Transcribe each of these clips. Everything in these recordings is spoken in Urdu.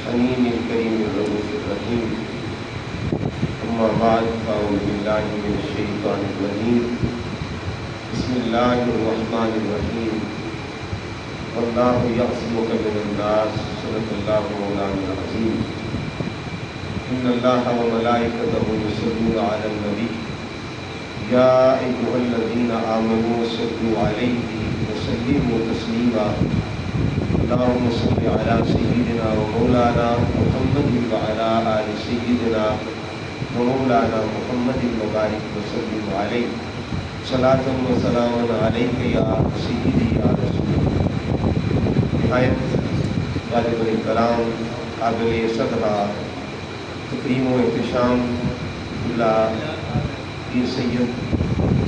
الحليم الكريم الرؤوف الرحيم. أما بعد فأعوذ بالله من الشيطان الرجيم. بسم الله الرحمن الرحيم. والله يعصمك من الناس. صدق الله مولانا العظيم. إن الله وملائكته يصلون على النبي يا أيها الذين آمنوا صلوا عليه وسلموا تسليما. اللهم صل على سيدنا ومولانا محمد وعلى آل سيدنا ومولانا محمد وبارك وسلم عليه. صلاة وسلام عليك يا سيدي يا رسول الله. نہایت واجب الکرام قابل صدقہ تکریم و احتشام اللہ پیر سید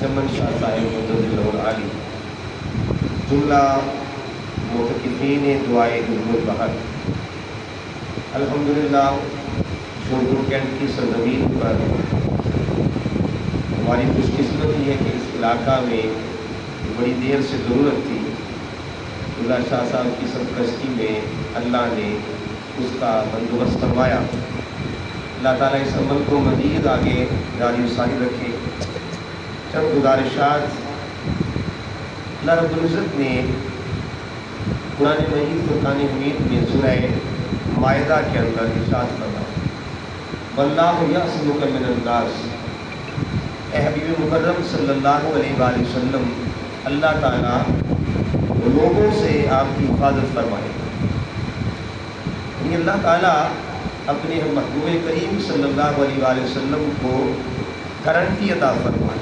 چمن شاہ صاحب مدد اللہ العالی، جملہ معتکفین دعائے حضور بہر، الحمدللہ شوگر کینٹ کی سرزمین پر ہماری خوش قسمتی ہے کہ اس علاقہ میں بڑی دیر سے ضرورت تھی. اللہ شاہ صاحب کی سرپرستی میں اللہ نے اس کا بندوبست فرمایا. اللہ تعالیٰ اس عمل کو مزید آگے جاری و ساری رکھے. چند گزارشات. اللہ رب العزت نے قرآن مجید فرقان حمید میں سورہ مائدہ کے اندر ارشاد فرمایا واللہ یعصمک من الناس. اے حبیب مکرم صلی اللہ علیہ وآلہ وسلم، اللہ تعالیٰ لوگوں سے آپ کی حفاظت فرمائے. یعنی اللہ تعالیٰ اپنے محبوب کریم صلی اللہ علیہ وآلہ وسلم کو گارنٹی عطا فرمائے.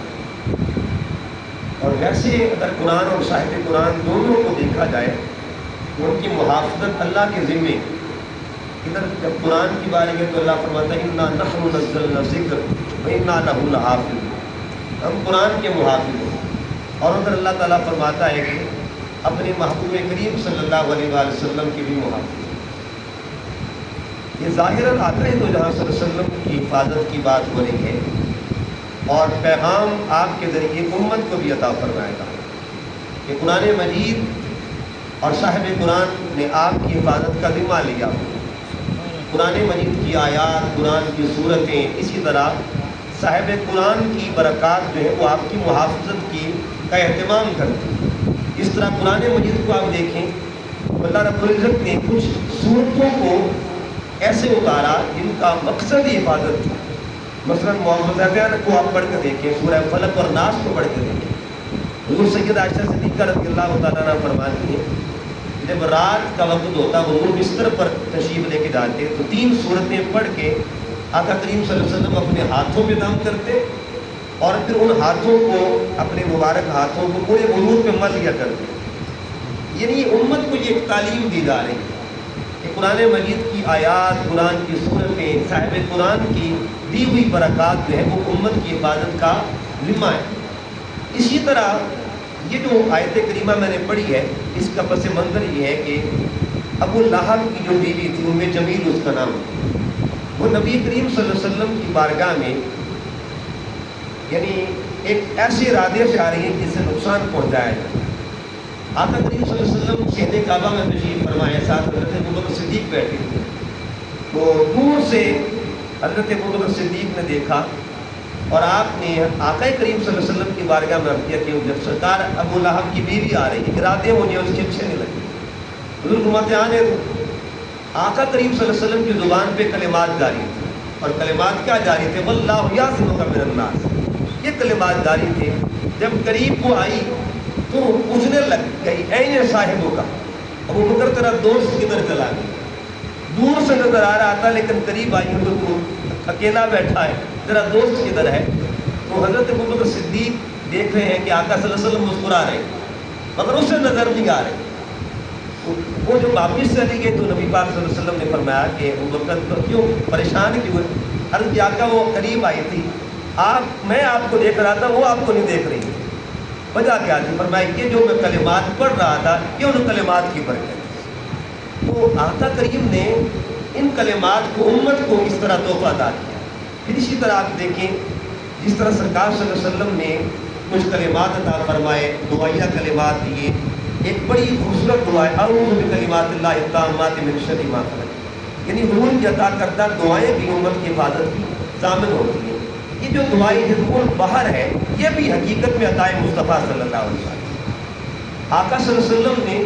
اور ویسے اگر قرآن اور صاحب قرآن دونوں کو دیکھا جائے تو ان کی محافظت اللہ کے ذمے. ادھر جب قرآن کی باری ہے تو اللہ فرماتا ہے انا نحن نزلنا الذکر وانا لہ لحافظون، ہم قرآن کے محافظ ہیں. اور ادھر اللہ تعالیٰ فرماتا ہے کہ اپنے محبوب کریم صلی اللہ علیہ وآلہ وسلم کے بھی محافظ. یہ ظاہراً آقا دو جہاں صلی اللہ علیہ وسلم کی حفاظت کی بات ہو رہی ہے اور پیغام آپ کے ذریعے امت کو بھی عطا فرمائے گا کہ قرآن مجید اور صاحب قرآن نے آپ کی حفاظت کا ذمہ لیا. قرآن مجید کی آیات، قرآن کی صورتیں، اسی طرح صاحب قرآن کی برکات جو ہے وہ آپ کی محافظت کی کا اہتمام کرتی. اس طرح قرآن مجید کو آپ دیکھیں اللہ رب العزت نے کچھ صورتوں کو ایسے اتارا جن کا مقصد ہی حفاظت تھا. مثلا معوذتین کو آپ پڑھ کے دیکھیں، سورہ فلق اور ناس کو پڑھ کے دیکھیں. حضور سید عائشہ صدیقہ رضی اللہ تعالیٰ عنہ فرماتی ہیں جب رات کا وقت ہوتا حضور بستر پر تشریف لے کے جاتے تو 3 سورتیں پڑھ کے آقا کریم صلی اللہ علیہ وسلم اپنے ہاتھوں پہ دم کرتے اور پھر ان ہاتھوں کو، اپنے مبارک ہاتھوں کو پورے وضو پہ مل لیا کرتے. یعنی امت کو یہ ایک تعلیم دی جا رہی ہے کہ قرآن مجید کی آیات، قرآن کی صورتیں، صاحب قرآن کی دی ہوئی برکات جو ہے وہ امت کی حفاظت کا ذمہ ہے. اسی طرح یہ جو آیت کریمہ میں نے پڑھی ہے اس کا پس منظر یہ ہے کہ ابو لہب کی جو بیوی تھی ام جمیل اس کا نام، وہ نبی کریم صلی اللہ علیہ وسلم کی بارگاہ میں یعنی ایک ایسے ارادے سے آ رہی ہے جس سے نقصان پہنچایا جائے. آقا کریم صلی اللہ علیہ وسلم شہد کعبہ میں تشریف فرمائے، ساتھ حضرت ابوبکر صدیق بیٹھے تھے. تو دور سے حضرت ابوبکر صدیق نے دیکھا اور آپ نے آقا کریم صلی اللہ علیہ وسلم کی بارگاہ میں عرض کیا کہ جب سرکار ابو لہب کی بیوی آ رہی ہے، ارادے مجھے اس کے اچھے نہیں لگے. حضور فرماتے آنے دو. آقا کریم صلی اللہ علیہ وسلم کی زبان پہ کلمات جاری تھے اور کلمات کیا جاری تھے؟ واللہ یعصمک من الناس. یہ کلمات جاری تھے. جب قریب کو آئی تو پوچھنے لگ گئی این صاحبوں کا، ابو بکر تیرا دوست کدھر چلا گیا؟ دور سے نظر آ رہا تھا لیکن قریب آئی تو اکیلا بیٹھا ہے، تیرا دوست کدھر ہے؟ تو حضرت ابو بکر صدیق دیکھ رہے ہیں کہ آقا صلی اللہ علیہ وسلم مسکرا رہے ہیں مگر اس سے نظر نہیں آ رہے. وہ جو واپس چلی گئی تو نبی پاک صلی اللہ علیہ وسلم نے فرمایا کہ ابو بکر تو کیوں پریشان کیوں ہے؟ عرض کیا آقا وہ قریب آئی تھی، میں آپ کو دیکھ رہا تھا، وہ آپ کو نہیں دیکھ رہی تھی. وجہ کیا تھی؟ فرمایا یہ جو میں کلمات پڑھ رہا تھا یہ ان کلمات کی برکت ہے. تو آقا کریم نے ان کلمات کو امت کو اس طرح تحفہ عطا کیا. پھر اسی طرح آپ دیکھیں جس طرح سرکار صلی اللہ علیہ وسلم نے کچھ کلمات عطا فرمائے، دعائیہ کلمات دیے. ایک بڑی خوبصورت دعا ہے اعوذ بکلمات اللہ التامات من شر ما خلق. یعنی حضور کی عطا کردہ دعائیں بھی امت کی حفاظت کی ضامن ہوتی ہیں۔ یہ جو دعائیں حزب البحر ہے یہ بھی حقیقت میں عطائے مصطفیٰ صلی اللہ علیہ وسلم، آقا صلی اللہ علیہ وسلم نے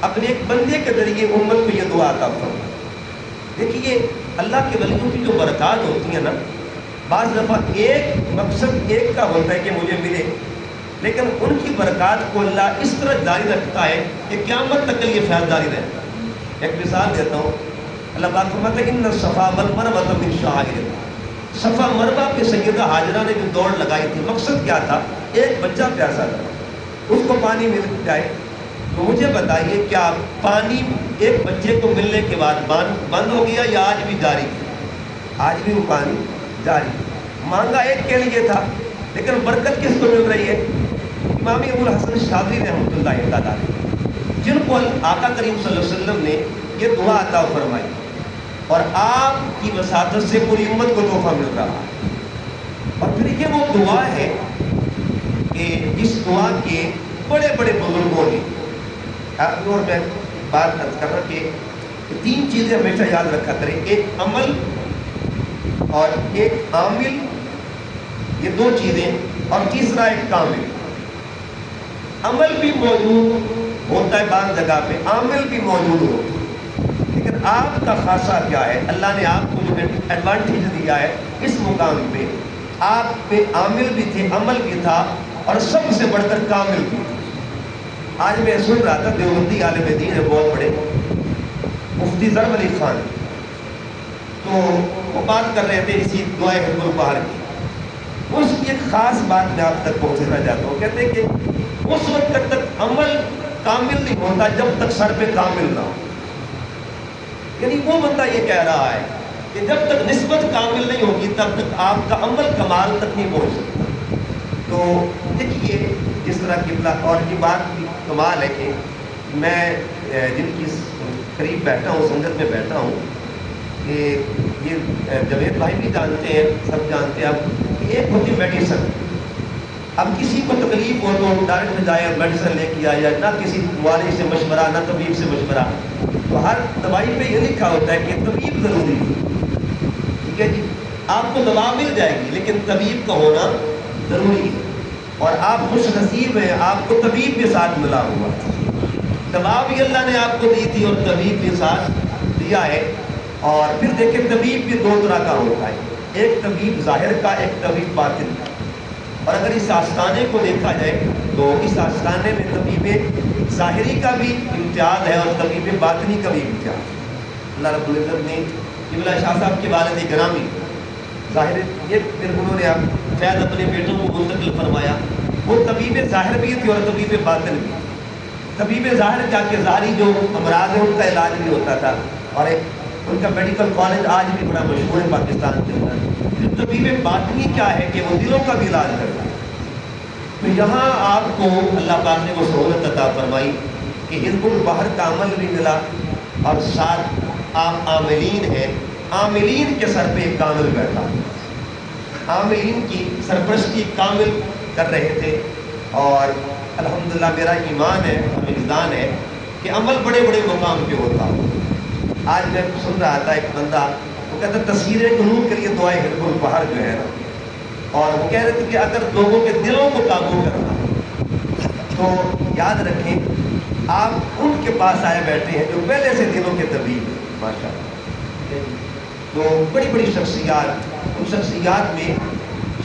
اپنے ایک بندے کے ذریعے امت کو یہ دعا عطا فرمائی۔ دیکھیے اللہ کے ولیوں کی جو برکات ہوتی ہیں نا، بعض دفعہ ایک مقصد ایک کا ہوتا ہے کہ مجھے ملے، لیکن ان کی برکات کو اللہ اس طرح جاری رکھتا ہے کہ قیامت تک کے لیے فیض جاری رہتا ہے۔ ایک مثال دیتا ہوں، اللہ پاک فرماتا ہے ان الصفا والمروہ من شعائر اللہ، صفا مروہ پہ سیدہ حاجرہ نے جو دوڑ لگائی تھی، مقصد کیا تھا؟ ایک بچہ پیاسا تھا، اس کو پانی مل جائے۔ تو مجھے بتائیے کیا پانی ایک بچے کو ملنے کے بعد بند ہو گیا یا آج بھی جاری ہے؟ آج بھی وہ پانی جاری ہے۔ مانگا ایک کے لیے تھا، لیکن برکت کس کو مل رہی ہے؟ امام ابو الحسن شاذلی رحمۃ اللہ تعالیٰ علیہ، جن کو آقا کریم صلی اللہ علیہ وسلم نے یہ دعا عطا فرمائی، اور آپ کی وساطت سے پوری امت کو تحفہ مل رہا ہے۔ اور پھر یہ وہ دعا ہے کہ جس دعا کے بڑے بڑے بزرگوں نے، اور میں بات کر رہا کہ تین چیزیں ہمیشہ یاد رکھا کریں، ایک عمل اور ایک عامل، یہ دو چیزیں، اور تیسرا ایک کامل۔ عمل بھی موجود ہوتا ہے بعض جگہ پہ، عامل بھی موجود ہوتا ہے، لیکن آپ کا خاصہ کیا ہے؟ اللہ نے آپ کو جو ایڈوانٹیج دیا ہے اس مقام پہ، آپ پہ عامل بھی تھے، عمل بھی تھا، اور سب سے بڑھ کر کامل بھی تھا۔ آج میں سن رہا تھا دیوبندی عالم دین ہے بہت بڑے، مفتی ضرب علی خان، تو وہ بات کر رہے تھے اسی دعائے حزب البحر کی۔ اس کی ایک خاص بات میں آپ تک پہنچنا چاہتا ہوں، کہتے ہیں کہ اس وقت تک عمل کامل نہیں ہوتا جب تک سر پہ کامل نہ ہو۔ یعنی وہ بندہ یہ کہہ رہا ہے کہ جب تک نسبت کامل نہیں ہوگی تب تک آپ کا عمل کمال تک نہیں پہنچ سکتا۔ تو دیکھیے جس طرح قبلہ، اور یہ بات بھی کمال ہے کہ میں جن کی قریب بیٹھا ہوں، سنگت میں بیٹھا ہوں، کہ یہ جوید بھائی بھی جانتے ہیں، سب جانتے ہیں اب کہ ایک ہوتی میڈیسن۔ اب کسی کو تکلیف ہو تو ڈائریکٹ جائے اور میڈیسن لے کے آئے، یا نہ کسی والد سے مشورہ، نہ طبیب سے مشورہ۔ تو ہر دوائی پہ یہ لکھا ہوتا ہے کہ طبیب ضروری ہے، ٹھیک ہے جی، آپ کو دوا مل جائے گی لیکن طبیب کا ہونا ضروری ہے۔ اور آپ خوش نصیب ہیں، آپ کو طبیب کے ساتھ ملا ہوا، دوا بھی اللہ نے آپ کو دی تھی اور طبیب بھی ساتھ دیا ہے۔ اور پھر دیکھیں طبیب بھی دو طرح کا ہوتا ہے، ایک طبیب ظاہر کا، ایک طبیب باطن کا۔ اور اگر اس آستانے کو دیکھا جائے تو اس آستانے میں طبیب ظاہری کا بھی امتیاز ہے اور طبیب باطنی کا بھی امتیاز ہے۔ اللہ رب العزت نے قبلہ شاہ صاحب کے والد گرامی ظاہر، یہ پھر انہوں نے فیض اپنے بیٹوں کو منتقل فرمایا، وہ طبیب ظاہر بھی تھی اور طبیب باطن بھی تھی۔ طبیب ظاہر کیا کہ ظاہری جو امراض ہیں ان کا علاج بھی ہوتا تھا، اور ان کا میڈیکل کالج آج بھی بڑا مشہور ہے پاکستان کے اندر۔ طبیب باطنی کیا ہے کہ وہ دلوں کا بھی علاج کرتا ہے۔ تو یہاں آپ کو اللہ پاک نے وہ سہولت عطا فرمائی کہ حزب البحر کا عمل بھی ملا، اور ساتھ آپ عاملین ہیں، عاملین کے سر پہ ایک کامل بیٹھا، عاملین کی سرپرستی کامل کر رہے تھے۔ اور الحمدللہ میرا ایمان ہے اور وجدان ہے کہ عمل بڑے بڑے مقام پہ ہوتا ہو۔ آج میں سن رہا تھا ایک بندہ، وہ کہتا تصویر قلوب کے لیے دعائے حزب البحر جو ہے نا، اور وہ کہہ رہے تھے کہ اگر لوگوں کے دلوں کو قابو کرنا ہے تو یاد رکھیں آپ ان کے پاس آئے بیٹھے ہیں جو پہلے سے دلوں کے طبیب ہیں، ماشاء اللہ۔ تو بڑی بڑی شخصیات، ان شخصیات میں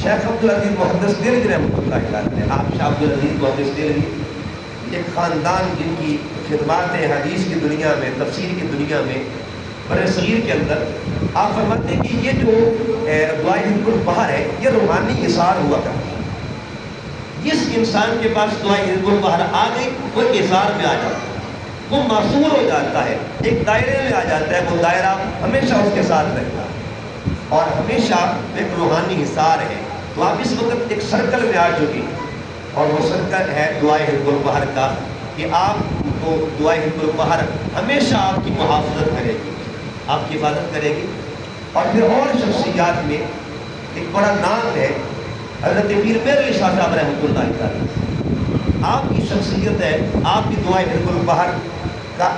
شیخ عبدالعزیز محدث دہلوی رحمۃ اللہ تعالیٰ، آپ شاہ عبدالعزیز محدث دہلوی، ایک خاندان جن کی خدمات حدیث کی دنیا میں، تفسیر کی دنیا میں، بر صغیر کے اندر، آپ فرماتے ہیں کہ یہ جو دعائے حزب البحر ہے یہ روحانی اثار ہوا کرتا ہے۔ جس انسان کے پاس دعائے حزب البحر آ گئی وہ اثار میں آ جاتا ہے، وہ معصور ہو جاتا ہے، ایک دائرے میں آ جاتا ہے، وہ دائرہ ہمیشہ اس کے ساتھ رہتا ہے اور ہمیشہ ایک روحانی اثار ہے۔ تو آپ اس وقت ایک سرکل میں آ چکی ہیں، اور وہ سرکل ہے دعائے حزب البحر کا، کہ آپ کو دعائے حزب البحر ہمیشہ آپ کی محافظت کرے گی، آپ کی حفاظت کرے گی۔ اور پھر اور شخصیات میں ایک بڑا نام ہے حضرت پیر میر علی شاہ صاحب رحمۃ اللہ تعالیٰ، آپ کی شخصیت ہے، آپ کی دعائے حزب البحر کا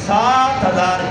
7,000